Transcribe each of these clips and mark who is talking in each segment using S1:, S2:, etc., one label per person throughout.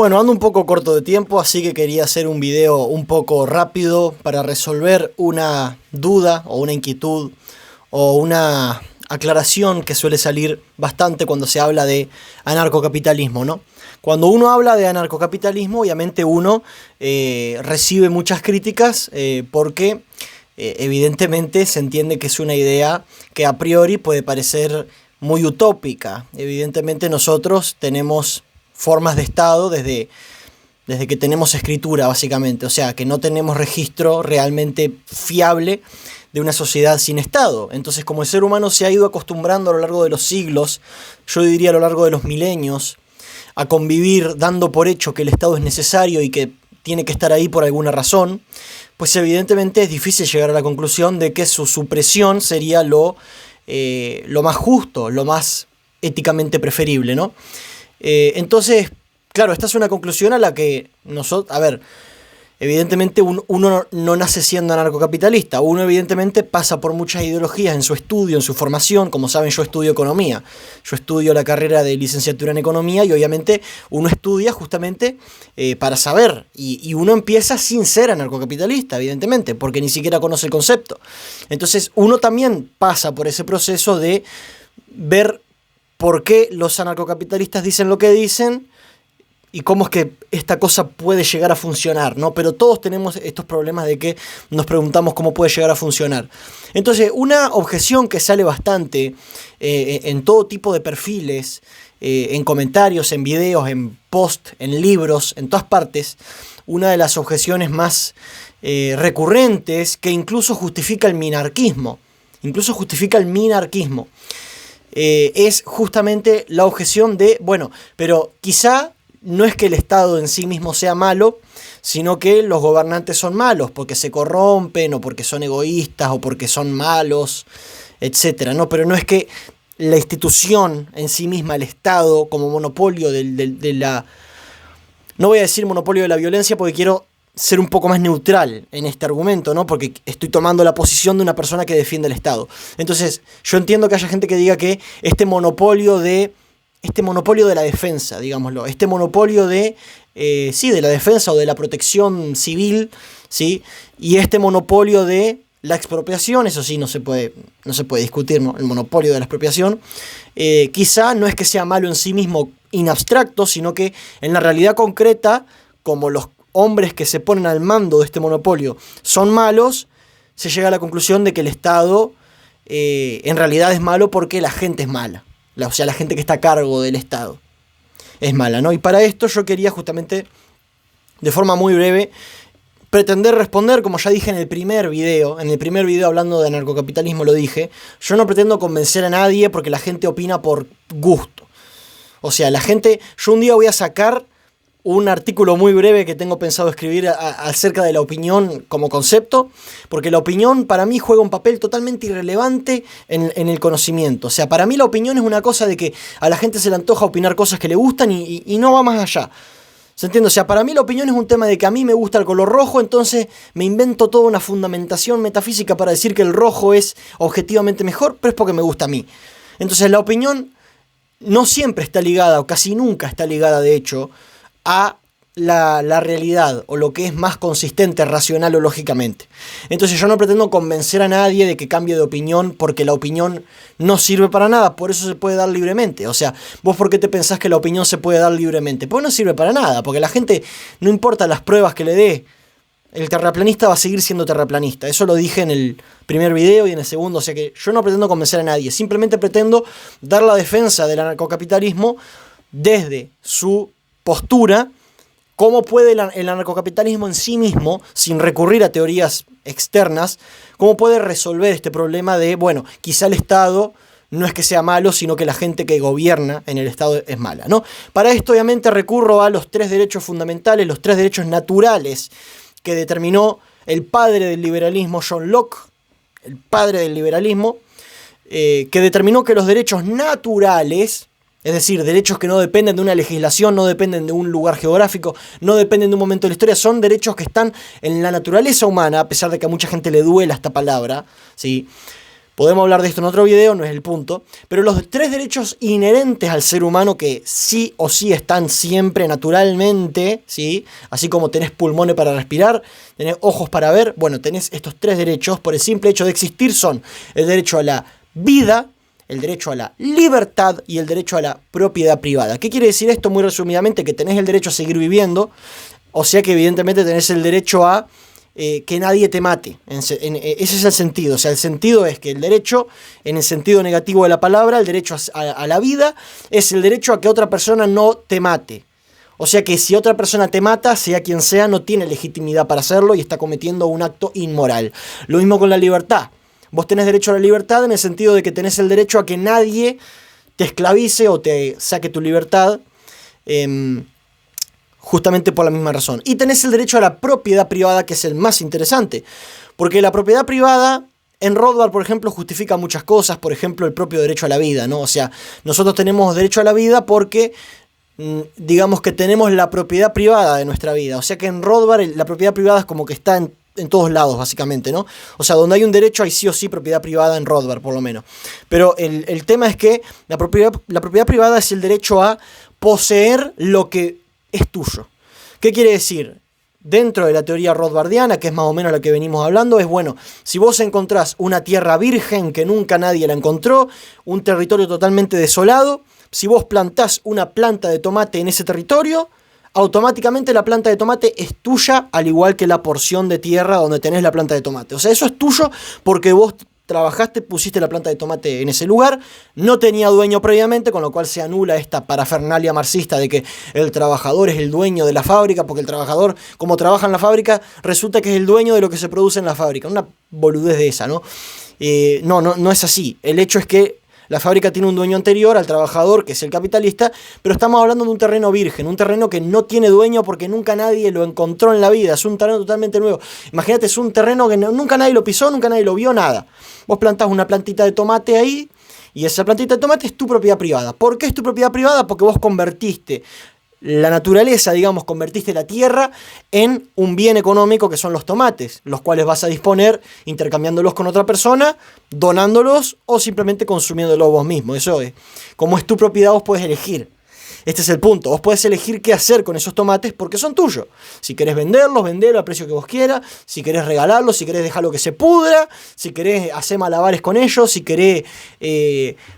S1: Bueno, ando un poco corto de tiempo, así que quería hacer un video un poco rápido para resolver una duda o una inquietud o una aclaración que suele salir bastante cuando se habla de anarcocapitalismo, ¿no? Cuando uno habla de anarcocapitalismo, obviamente uno recibe muchas críticas porque evidentemente se entiende que es una idea que a priori puede parecer muy utópica. Evidentemente nosotros tenemos formas de Estado desde que tenemos escritura, básicamente. O sea, que no tenemos registro realmente fiable de una sociedad sin Estado. Entonces, como el ser humano se ha ido acostumbrando a lo largo de los siglos, yo diría a lo largo de los milenios, a convivir dando por hecho que el Estado es necesario y que tiene que estar ahí por alguna razón, pues evidentemente es difícil llegar a la conclusión de que su supresión sería lo más justo, lo más éticamente preferible, ¿no? Entonces, claro, esta es una conclusión a la que nosotros, evidentemente uno no nace siendo anarcocapitalista, uno evidentemente pasa por muchas ideologías en su estudio, en su formación. Como saben, yo estudio economía, yo estudio la carrera de licenciatura en economía y obviamente uno estudia justamente para saber, y uno empieza sin ser anarcocapitalista, evidentemente, porque ni siquiera conoce el concepto. Entonces uno también pasa por ese proceso de ver por qué los anarcocapitalistas dicen lo que dicen y cómo es que esta cosa puede llegar a funcionar, ¿no? Pero todos tenemos estos problemas de que nos preguntamos cómo puede llegar a funcionar. Entonces, una objeción que sale bastante en todo tipo de perfiles, en comentarios, en videos, en posts, en libros, en todas partes, una de las objeciones más recurrentes, que incluso justifica el minarquismo, es justamente la objeción de, bueno, pero quizá no es que el Estado en sí mismo sea malo, sino que los gobernantes son malos porque se corrompen o porque son egoístas o porque son malos, etcétera, ¿no? Pero no es que la institución en sí misma, el Estado, como monopolio de la... No voy a decir monopolio de la violencia porque quiero ser un poco más neutral en este argumento, ¿no? Porque estoy tomando la posición de una persona que defiende el Estado. Entonces, yo entiendo que haya gente que diga que este monopolio de la defensa, digámoslo, este monopolio de la defensa o de la protección civil, ¿sí? Y este monopolio de la expropiación, eso sí, no se puede discutir, ¿no? El monopolio de la expropiación, quizá no es que sea malo en sí mismo in abstracto, sino que en la realidad concreta, como los hombres que se ponen al mando de este monopolio son malos, se llega a la conclusión de que el Estado en realidad es malo porque la gente es mala. O sea, la gente que está a cargo del Estado es mala, ¿no? Y para esto yo quería justamente, de forma muy breve, pretender responder, como ya dije en el primer video hablando de anarcocapitalismo lo dije, yo no pretendo convencer a nadie porque la gente opina por gusto. O sea, yo un día voy a sacar un artículo muy breve que tengo pensado escribir acerca de la opinión como concepto, porque la opinión para mí juega un papel totalmente irrelevante en el conocimiento. O sea, para mí la opinión es una cosa de que a la gente se le antoja opinar cosas que le gustan y no va más allá. ¿Se entiende? O sea, para mí la opinión es un tema de que a mí me gusta el color rojo, entonces me invento toda una fundamentación metafísica para decir que el rojo es objetivamente mejor, pero es porque me gusta a mí. Entonces la opinión no siempre está ligada, o casi nunca está ligada, de hecho, a la realidad o lo que es más consistente, racional o lógicamente. Entonces yo no pretendo convencer a nadie de que cambie de opinión porque la opinión no sirve para nada, por eso se puede dar libremente. O sea, ¿vos por qué te pensás que la opinión se puede dar libremente? Pues no sirve para nada, porque la gente, no importa las pruebas que le dé, el terraplanista va a seguir siendo terraplanista. Eso lo dije en el primer video y en el segundo. O sea que yo no pretendo convencer a nadie, simplemente pretendo dar la defensa del anarcocapitalismo desde su postura, cómo puede el anarcocapitalismo en sí mismo, sin recurrir a teorías externas, cómo puede resolver este problema de, bueno, quizá el Estado no es que sea malo, sino que la gente que gobierna en el Estado es mala, ¿no? Para esto, obviamente, recurro a los 3 derechos fundamentales, los 3 derechos naturales que determinó el padre del liberalismo, John Locke, el padre del liberalismo, que determinó que los derechos naturales, es decir, derechos que no dependen de una legislación, no dependen de un lugar geográfico, no dependen de un momento de la historia, son derechos que están en la naturaleza humana, a pesar de que a mucha gente le duela esta palabra, ¿sí? Podemos hablar de esto en otro video, no es el punto. Pero los 3 derechos inherentes al ser humano que sí o sí están siempre naturalmente, ¿sí? Así como tenés pulmones para respirar, tenés ojos para ver, bueno, tenés estos 3 derechos por el simple hecho de existir son el derecho a la vida, el derecho a la libertad y el derecho a la propiedad privada. ¿Qué quiere decir esto? Muy resumidamente, que tenés el derecho a seguir viviendo, o sea que evidentemente tenés el derecho a que nadie te mate. Ese es el sentido. O sea, el sentido es que el derecho, en el sentido negativo de la palabra, el derecho a la vida, es el derecho a que otra persona no te mate. O sea que si otra persona te mata, sea quien sea, no tiene legitimidad para hacerlo y está cometiendo un acto inmoral. Lo mismo con la libertad. Vos tenés derecho a la libertad en el sentido de que tenés el derecho a que nadie te esclavice o te saque tu libertad. Justamente por la misma razón. Y tenés el derecho a la propiedad privada, que es el más interesante. Porque la propiedad privada, en Rothbard, por ejemplo, justifica muchas cosas. Por ejemplo, el propio derecho a la vida, ¿no? O sea, nosotros tenemos derecho a la vida porque, digamos que tenemos la propiedad privada de nuestra vida. O sea que en Rothbard la propiedad privada es como que está en todos lados, básicamente, ¿no? O sea, donde hay un derecho hay sí o sí propiedad privada en Rothbard, por lo menos. Pero el tema es que la propiedad privada es el derecho a poseer lo que es tuyo. ¿Qué quiere decir? Dentro de la teoría rothbardiana, que es más o menos la que venimos hablando, es bueno, si vos encontrás una tierra virgen que nunca nadie la encontró, un territorio totalmente desolado, si vos plantás una planta de tomate en ese territorio, automáticamente la planta de tomate es tuya, al igual que la porción de tierra donde tenés la planta de tomate. O sea, eso es tuyo porque vos trabajaste, pusiste la planta de tomate en ese lugar, no tenía dueño previamente, con lo cual se anula esta parafernalia marxista de que el trabajador es el dueño de la fábrica, porque el trabajador, como trabaja en la fábrica, resulta que es el dueño de lo que se produce en la fábrica. Una boludez de esa, ¿no? No es así. El hecho es que la fábrica tiene un dueño anterior al trabajador, que es el capitalista, pero estamos hablando de un terreno virgen, un terreno que no tiene dueño porque nunca nadie lo encontró en la vida, es un terreno totalmente nuevo. Imagínate, es un terreno que nunca nadie lo pisó, nunca nadie lo vio, nada. Vos plantás una plantita de tomate ahí y esa plantita de tomate es tu propiedad privada. ¿Por qué es tu propiedad privada? Porque vos convertiste la naturaleza, digamos, convertiste la tierra en un bien económico que son los tomates, los cuales vas a disponer intercambiándolos con otra persona, donándolos o simplemente consumiéndolos vos mismo. Eso es, como es tu propiedad, vos podés elegir. Este es el punto, vos podés elegir qué hacer con esos tomates porque son tuyos. Si querés venderlos, vendelo al precio que vos quieras. Si querés regalarlos, si querés dejarlo que se pudra, si querés hacer malabares con ellos, si querés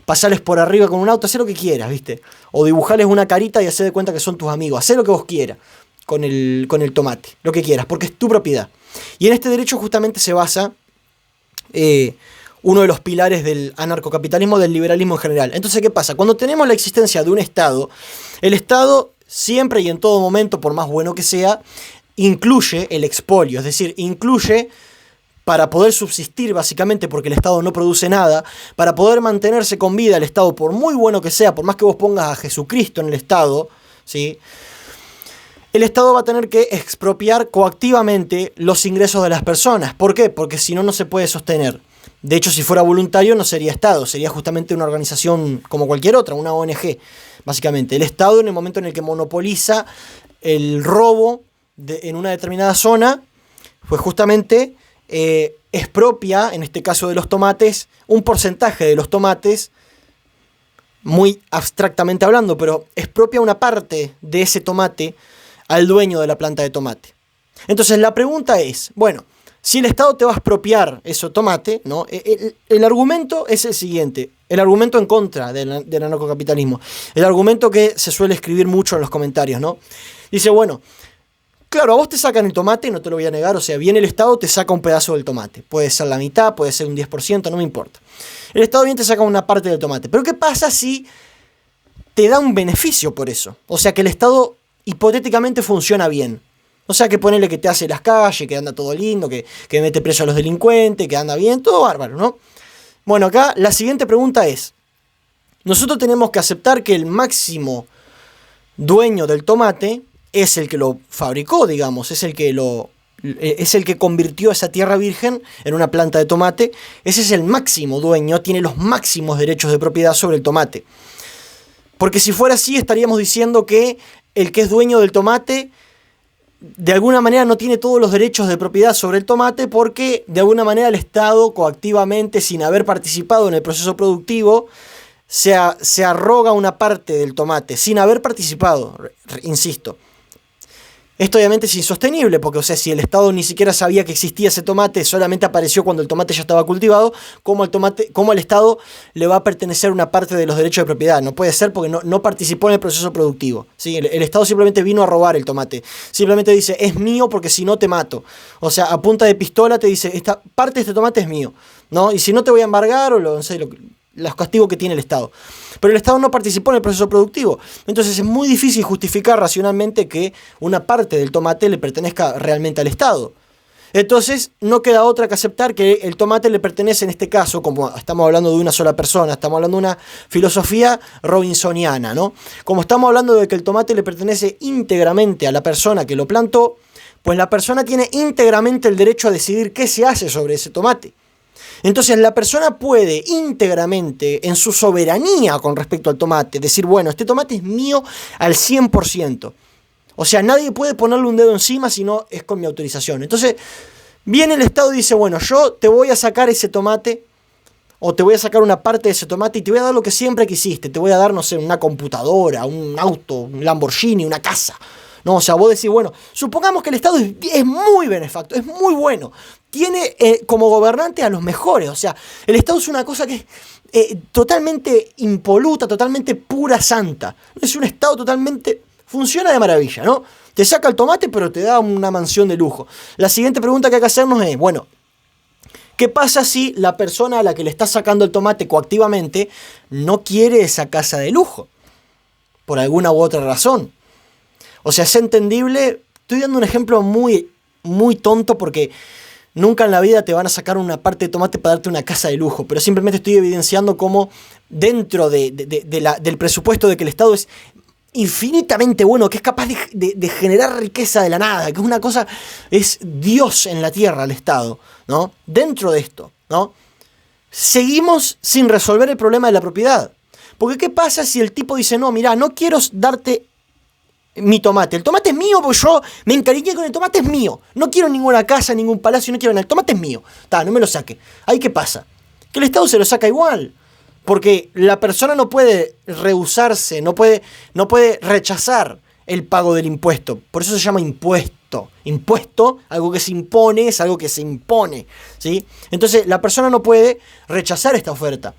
S1: pasarles por arriba con un auto, hacer lo que quieras, ¿viste? O dibujarles una carita y hacer de cuenta que son tus amigos. Hacer lo que vos quieras con el tomate, lo que quieras, porque es tu propiedad. Y en este derecho justamente se basa uno de los pilares del anarcocapitalismo, del liberalismo en general. Entonces, ¿qué pasa? Cuando tenemos la existencia de un Estado, el Estado siempre y en todo momento, por más bueno que sea, incluye el expolio, es decir, incluye, para poder subsistir básicamente, porque el Estado no produce nada, para poder mantenerse con vida el Estado, por muy bueno que sea, por más que vos pongas a Jesucristo en el Estado, ¿sí?, el Estado va a tener que expropiar coactivamente los ingresos de las personas. ¿Por qué? Porque si no, no se puede sostener. De hecho, si fuera voluntario no sería Estado, sería justamente una organización como cualquier otra, una ONG, básicamente. El Estado, en el momento en el que monopoliza el robo en una determinada zona, pues justamente expropia, en este caso de los tomates, un porcentaje de los tomates, muy abstractamente hablando, pero expropia una parte de ese tomate al dueño de la planta de tomate. Entonces la pregunta es, bueno, si el Estado te va a expropiar ese tomate, ¿no? El argumento es el siguiente, el argumento en contra del anarcocapitalismo, el argumento que se suele escribir mucho en los comentarios, ¿no? Dice, bueno, claro, a vos te sacan el tomate, no te lo voy a negar, o sea, viene el Estado, te saca un pedazo del tomate, puede ser la mitad, puede ser un 10%, no me importa. El Estado viene y te saca una parte del tomate, pero ¿qué pasa si te da un beneficio por eso? O sea, que el Estado hipotéticamente funciona bien. O sea, que ponele que te hace las calles, que anda todo lindo, que mete preso a los delincuentes, que anda bien, todo bárbaro, ¿no? Bueno, acá la siguiente pregunta es, nosotros tenemos que aceptar que el máximo dueño del tomate es el que lo fabricó, digamos, es el que convirtió esa tierra virgen en una planta de tomate. Ese es el máximo dueño, tiene los máximos derechos de propiedad sobre el tomate. Porque si fuera así, estaríamos diciendo que el que es dueño del tomate de alguna manera no tiene todos los derechos de propiedad sobre el tomate porque de alguna manera el Estado coactivamente, sin haber participado en el proceso productivo, se arroga una parte del tomate, sin haber participado, insisto. Esto obviamente es insostenible, porque o sea, si el Estado ni siquiera sabía que existía ese tomate, solamente apareció cuando el tomate ya estaba cultivado, ¿cómo al Estado le va a pertenecer una parte de los derechos de propiedad? No puede ser porque no participó en el proceso productivo, ¿sí? El Estado simplemente vino a robar el tomate. Simplemente dice, es mío porque si no te mato. O sea, a punta de pistola te dice, esta parte de este tomate es mío, ¿no? Y si no te voy a embargar o no sé, los castigos que tiene el Estado. Pero el Estado no participó en el proceso productivo. Entonces es muy difícil justificar racionalmente que una parte del tomate le pertenezca realmente al Estado. Entonces no queda otra que aceptar que el tomate le pertenece en este caso, como estamos hablando de una sola persona, estamos hablando de una filosofía robinsoniana, ¿no? Como estamos hablando de que el tomate le pertenece íntegramente a la persona que lo plantó, pues la persona tiene íntegramente el derecho a decidir qué se hace sobre ese tomate. Entonces la persona puede íntegramente, en su soberanía con respecto al tomate, decir, bueno, este tomate es mío al 100%. O sea, nadie puede ponerle un dedo encima si no es con mi autorización. Entonces viene el Estado y dice, bueno, yo te voy a sacar ese tomate, o te voy a sacar una parte de ese tomate y te voy a dar lo que siempre quisiste. Te voy a dar, no sé, una computadora, un auto, un Lamborghini, una casa. No, o sea, vos decís, bueno, supongamos que el Estado es muy benefactor, es muy bueno. Tiene como gobernante a los mejores. O sea, el Estado es una cosa que es totalmente impoluta, totalmente pura, santa. Es un Estado totalmente... funciona de maravilla, ¿no? Te saca el tomate, pero te da una mansión de lujo. La siguiente pregunta que hay que hacernos es, bueno, ¿qué pasa si la persona a la que le está sacando el tomate coactivamente no quiere esa casa de lujo? Por alguna u otra razón. O sea, es entendible. Estoy dando un ejemplo muy, muy tonto porque nunca en la vida te van a sacar una parte de tomate para darte una casa de lujo. Pero simplemente estoy evidenciando cómo dentro del presupuesto de que el Estado es infinitamente bueno, que es capaz de generar riqueza de la nada, que es una cosa, es Dios en la tierra el Estado, ¿no? Dentro de esto, ¿no? Seguimos sin resolver el problema de la propiedad. Porque ¿qué pasa si el tipo dice, no, mirá, no quiero darte mi tomate, el tomate es mío porque yo me encariñé con el tomate, es mío, no quiero ninguna casa, ningún palacio, no quiero nada, el tomate es mío, no me lo saque. Ahí ¿qué pasa? Que el Estado se lo saca igual, porque la persona no puede rehusarse, no puede rechazar el pago del impuesto, por eso se llama impuesto. Impuesto, algo que se impone, es algo que se impone, ¿sí? Entonces la persona no puede rechazar esta oferta.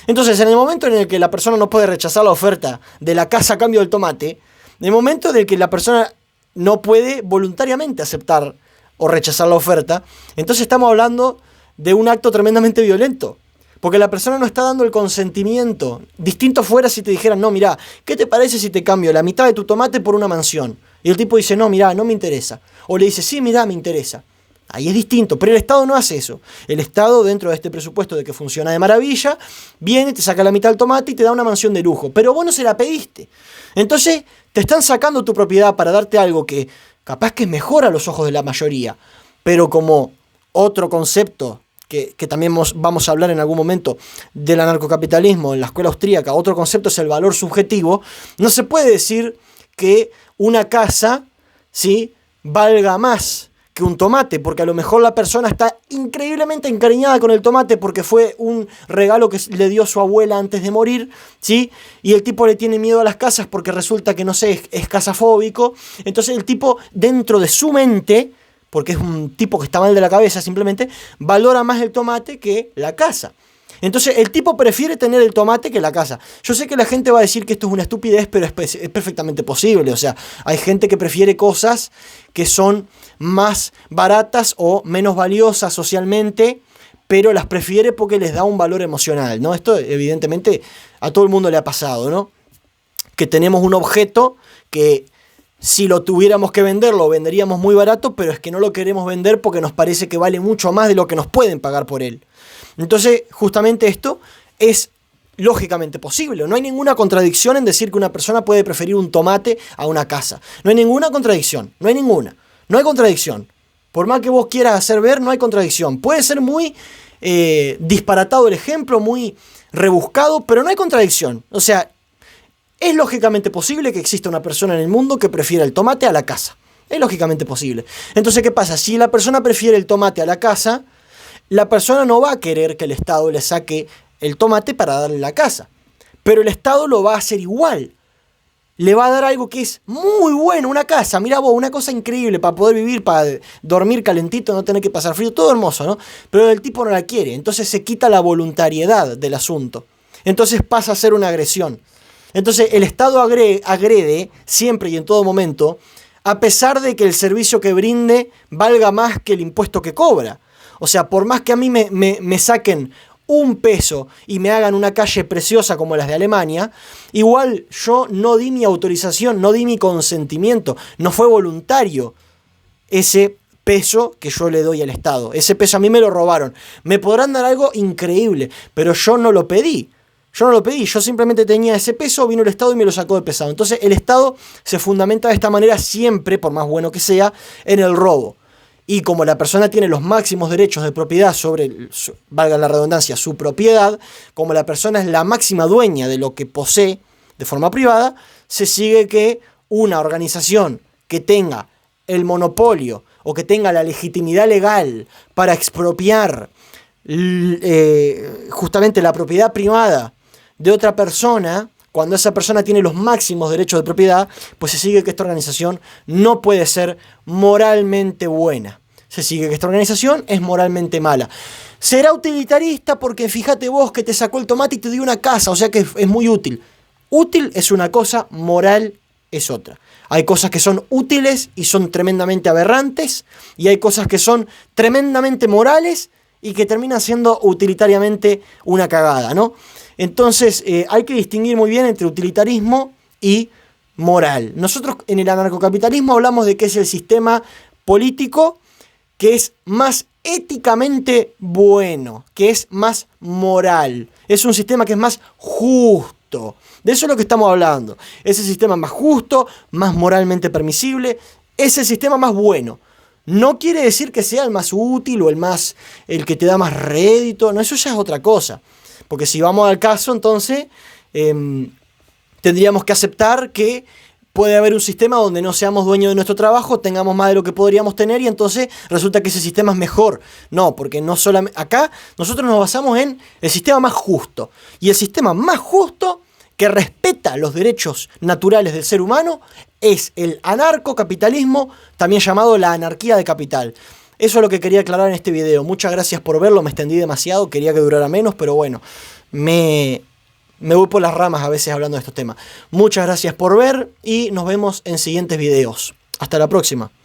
S1: Entonces en el momento en el que la persona no puede rechazar la oferta de la casa a cambio del tomate, en el momento en el que la persona no puede voluntariamente aceptar o rechazar la oferta, entonces estamos hablando de un acto tremendamente violento. Porque la persona no está dando el consentimiento. Distinto fuera si te dijeran, no, mirá, ¿qué te parece si te cambio la mitad de tu tomate por una mansión? Y el tipo dice, no, mirá, no me interesa. O le dice, sí, mirá, me interesa. Ahí es distinto, pero el Estado no hace eso. El Estado, dentro de este presupuesto de que funciona de maravilla, viene, te saca la mitad del tomate y te da una mansión de lujo. Pero vos no se la pediste. Entonces, te están sacando tu propiedad para darte algo que capaz que es mejor a los ojos de la mayoría. Pero como otro concepto que también vamos a hablar en algún momento del anarcocapitalismo en la escuela austríaca, otro concepto es el valor subjetivo. No se puede decir que una casa, ¿sí?, valga más que un tomate, porque a lo mejor la persona está increíblemente encariñada con el tomate porque fue un regalo que le dio su abuela antes de morir, ¿sí? Y el tipo le tiene miedo a las casas porque resulta que, no sé, es casafóbico. Entonces el tipo, dentro de su mente, porque es un tipo que está mal de la cabeza simplemente, valora más el tomate que la casa. Entonces el tipo prefiere tener el tomate que la casa. Yo sé que la gente va a decir que esto es una estupidez, pero es perfectamente posible. O sea, hay gente que prefiere cosas que son más baratas o menos valiosas socialmente, pero las prefiere porque les da un valor emocional, ¿no? Esto evidentemente a todo el mundo le ha pasado, ¿no? Que tenemos un objeto que si lo tuviéramos que vender, lo venderíamos muy barato, pero es que no lo queremos vender porque nos parece que vale mucho más de lo que nos pueden pagar por él. Entonces, justamente esto es lógicamente posible. No hay ninguna contradicción en decir que una persona puede preferir un tomate a una casa. No hay ninguna contradicción, no hay ninguna. No hay contradicción. Por más que vos quieras hacer ver, no hay contradicción. Puede ser muy disparatado el ejemplo, muy rebuscado, pero no hay contradicción. O sea, es lógicamente posible que exista una persona en el mundo que prefiera el tomate a la casa. Es lógicamente posible. Entonces, ¿qué pasa? Si la persona prefiere el tomate a la casa, la persona no va a querer que el Estado le saque el tomate para darle la casa. Pero el Estado lo va a hacer igual. Le va a dar algo que es muy bueno, una casa. Mirá vos, una cosa increíble para poder vivir, para dormir calentito, no tener que pasar frío, todo hermoso, ¿no? Pero el tipo no la quiere, entonces se quita la voluntariedad del asunto. Entonces pasa a ser una agresión. Entonces el Estado agrede siempre y en todo momento, a pesar de que el servicio que brinde valga más que el impuesto que cobra. O sea, por más que a mí me saquen $1 y me hagan una calle preciosa como las de Alemania, igual yo no di mi autorización, no di mi consentimiento, no fue voluntario ese peso que yo le doy al Estado. Ese peso a mí me lo robaron. Me podrán dar algo increíble, pero yo no lo pedí. Yo simplemente tenía ese peso, vino el Estado y me lo sacó de pesado. Entonces el Estado se fundamenta de esta manera siempre, por más bueno que sea, en el robo. Y como la persona tiene los máximos derechos de propiedad sobre, valga la redundancia, su propiedad, como la persona es la máxima dueña de lo que posee de forma privada, se sigue que una organización que tenga el monopolio o que tenga la legitimidad legal para expropiar justamente la propiedad privada de otra persona, cuando esa persona tiene los máximos derechos de propiedad, pues se sigue que esta organización no puede ser moralmente buena. Se sigue que esta organización es moralmente mala. Será utilitarista porque fíjate vos que te sacó el tomate y te dio una casa, o sea que es muy útil. Útil es una cosa, moral es otra. Hay cosas que son útiles y son tremendamente aberrantes, y hay cosas que son tremendamente morales y que terminan siendo utilitariamente una cagada, ¿no? Entonces hay que distinguir muy bien entre utilitarismo y moral. Nosotros en el anarcocapitalismo hablamos de que es el sistema político que es más éticamente bueno, que es más moral. Es un sistema que es más justo. De eso es lo que estamos hablando. Es el sistema más justo, más moralmente permisible, es el sistema más bueno. No quiere decir que sea el más útil o el que te da más rédito, no, eso ya es otra cosa. Porque si vamos al caso, entonces tendríamos que aceptar que puede haber un sistema donde no seamos dueños de nuestro trabajo, tengamos más de lo que podríamos tener y entonces resulta que ese sistema es mejor. No, porque no solamente acá nosotros nos basamos en el sistema más justo. Y el sistema más justo que respeta los derechos naturales del ser humano es el anarcocapitalismo, también llamado la anarquía de capital. Eso es lo que quería aclarar en este video. Muchas gracias por verlo, me extendí demasiado, quería que durara menos, pero bueno, me voy por las ramas a veces hablando de estos temas. Muchas gracias por ver y nos vemos en siguientes videos. Hasta la próxima.